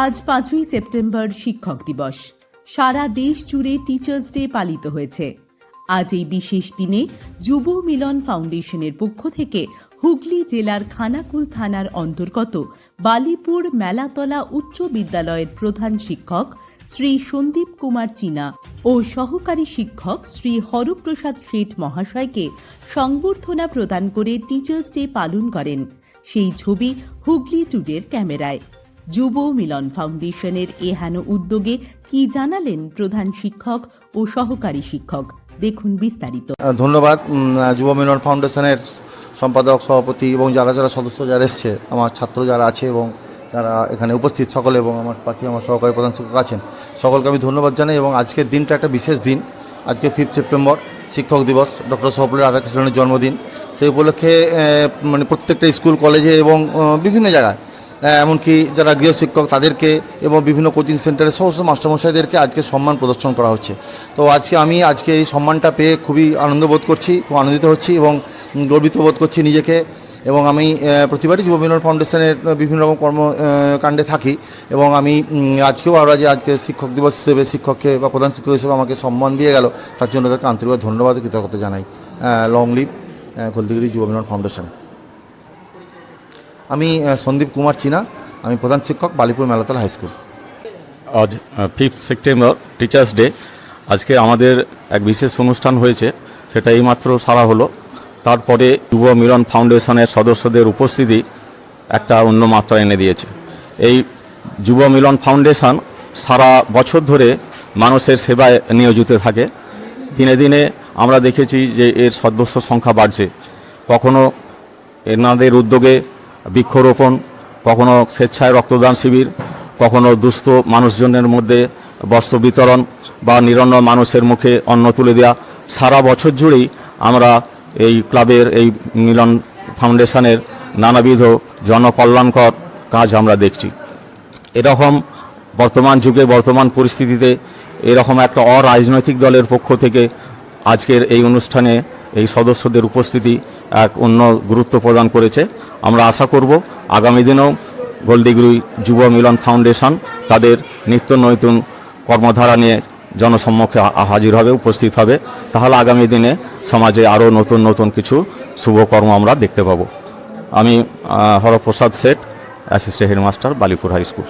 আজ 5ই সেপ্টেম্বর শিক্ষক দিবস। সারা দেশ জুড়ে টিচার্স ডে পালিত হয়েছে। আজ এই বিশেষ দিনে যুব মিলন ফাউন্ডেশনের পক্ষ থেকে হুগলি জেলার খানাকুল থানার অন্তর্গত বালিপুর মেলাতলা উচ্চ বিদ্যালয়ের প্রধান শিক্ষক শ্রী সন্দীপ কুমার চীনা ও সহকারী শিক্ষক শ্রী হরপ্রসাদ শেঠ মহাশয়কে সংবর্ধনা প্রদান করে টিচার্স ডে পালন করেন। সেই ছবি হুগলি টুডের ক্যামেরায়। যুব মিলন ফাউন্ডেশনের এহেন উদ্যোগে কি জানালেন প্রধান শিক্ষক ও সহকারী শিক্ষক, দেখুন বিস্তারিত। ধন্যবাদ যুব মিলন ফাউন্ডেশনের সম্পাদক, সভাপতি এবং যারা যারা সদস্য যারা এসছে, আমার ছাত্র যারা আছে এবং যারা এখানে উপস্থিত সকলে, এবং আমার পাশে আমার সহকারী প্রধান শিক্ষক আছেন, সকলকে আমি ধন্যবাদ জানাই। এবং আজকের দিনটা একটা বিশেষ দিন। আজকে 5 সেপ্টেম্বর শিক্ষক দিবস, ডক্টর সর্বপল্লী রাধাকৃষ্ণনের জন্মদিন। সেই উপলক্ষে প্রত্যেকটা স্কুল, কলেজে এবং বিভিন্ন জায়গায়, এমনকি যারা গৃহশিক্ষক তাদেরকে এবং বিভিন্ন কোচিং সেন্টারের সমস্ত মাস্টারমশাইদেরকে আজকে সম্মান প্রদর্শন করা হচ্ছে। তো আমি আজকে এই সম্মানটা পেয়ে খুবই আনন্দ বোধ করছি, খুব আনন্দিত হচ্ছি এবং গর্বিত বোধ করছি নিজেকে। এবং আমি প্রতিবারই যুব মিলন ফাউন্ডেশনের বিভিন্ন রকম কর্মকাণ্ডে থাকি এবং আমি আজকেও আজকে শিক্ষক দিবস হিসেবে শিক্ষককে বা প্রধান শিক্ষক হিসেবে আমাকে সম্মান দিয়ে গেল, তার জন্য তাদেরকে আন্তরিকভাবে ধন্যবাদ ও কৃতজ্ঞতা জানাই। লং লিভ হলদিগিরি যুব মিলন ফাউন্ডেশন। আমি সন্দীপ কুমার চীনা, আমি প্রধান শিক্ষক, বালিপুর মেলাতলা হাই স্কুল। আজ 5 সেপ্টেম্বর টিচার্স ডে। আজকে আমাদের এক বিশেষ অনুষ্ঠান হয়েছে, সেটা এইমাত্র সারা হলো। তারপরে যুব মিলন ফাউন্ডেশনের সদস্যদের উপস্থিতি একটা অন্য মাত্রা এনে দিয়েছে। এই যুব মিলন ফাউন্ডেশন সারা বছর ধরে মানুষের সেবায় নিয়োজিত থাকে। দিনে দিনে আমরা দেখেছি যে এর সদস্য সংখ্যা বাড়ছে। কখনো এনাদের উদ্যোগে বৃক্ষরোপণ, কখনো স্বেচ্ছায় রক্তদান শিবির, কখনো দুস্থ মানুষজনের মধ্যে বস্ত্র বিতরণ বা নিরন্ন মানুষের মুখে অন্ন তুলে দেওয়া। সারা বছর জুড়েই আমরা এই ক্লাবের, এই মিলন ফাউন্ডেশনের নানাবিধ জনকল্যাণকর কাজ আমরা দেখছি। এরকম বর্তমান যুগে, বর্তমান পরিস্থিতিতে এরকম একটা অরাজনৈতিক দলের পক্ষ থেকে আজকের এই অনুষ্ঠানে এই সদস্যদের উপস্থিতি এক অন্য গুরুত্ব প্রদান করেছে। আমরা আশা করব আগামী দিনেও হলদিগিরি যুব মিলন ফাউন্ডেশন তাদের নিত্য নতুন কর্মধারা নিয়ে জনসম্মুখে হাজির হবে, উপস্থিত হবে। তাহলে আগামী দিনে সমাজে আরও নতুন নতুন কিছু শুভকর্ম আমরা দেখতে পাব। আমি Haraprasad Sheth, assistant headmaster, Balipur high school.